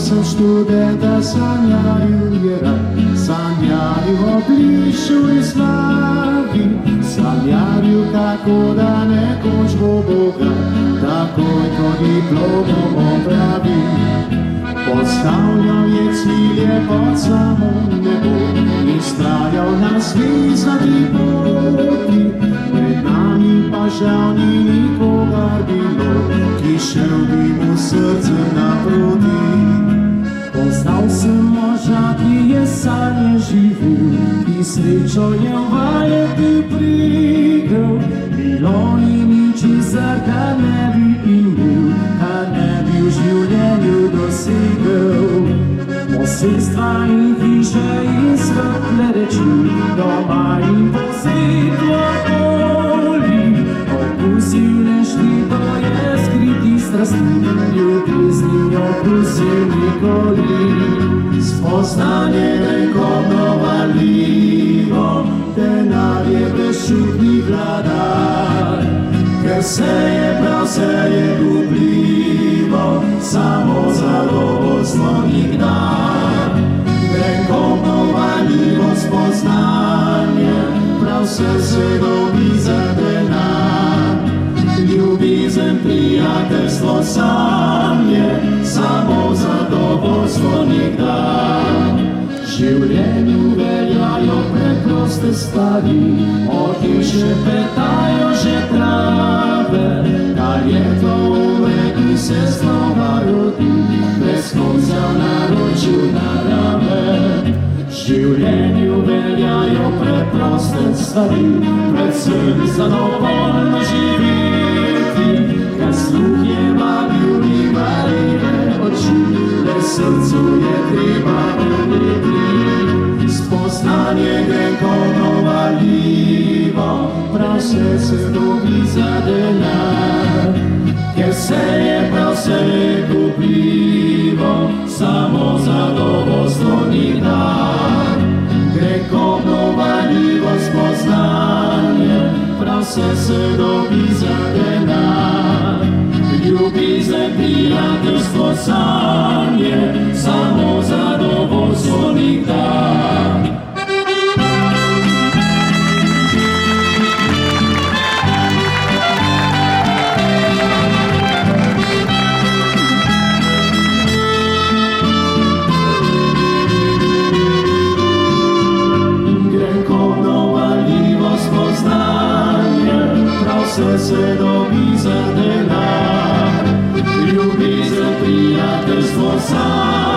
sam študenta, sanjaju je raj, sanjaju o bližšoj slavi, sanjaju kako da nekoč bo bogat, takoj ko diplomom opravi. Postavljal je cilje pod samo nebo in strajal na svezati poti, pred nami pa žal ni nikogar bilo, ki šel bi mu srce naproti. Poznal sem moža, ki je sanje živel, ki srečo je vajeti prigel, bilo ni ničesar, kar ne bi imel, kar ne bi v življenju dosegel. Posestva in hiše in svetle reči, doma in posebno okoli, okusil neštito je skriti strasti, ljubezni okusil nikoli. Spoznanje vekovno valjivo, denar je beščutni vladar, ker se je gubljivo, samo zadovoljstvo nikdar. Vekovno valjivo spoznanje, prav se dobi za denar. Ljubezen, prijateljstvo, sanje, samo zadovoljstvo nikdar. V življenju veljajo preproste stvari, od hiše petajo že trave, kar je to uvedi se znova rodi, brez konca v naročju narave. V življenju veljajo preproste stvari, predvsem zadovoljno živeti, ker sluh je vabil in varljive oči, le srcu je treba verjeti. Spoznanje vekovno valjivo, prav se dobi za denar, ker prav se je gubljivo, samo zadovoljstvo nikdar. Vekovno valjivo spoznanje, prav se dobi za denar. Ljubezen, prijateljstvo, sanje, samo zadovoljstvo nikdar. Vekovno valjivo spoznanje, prav se dobi za denar. Ljubezen, prijateljstvo, sanje,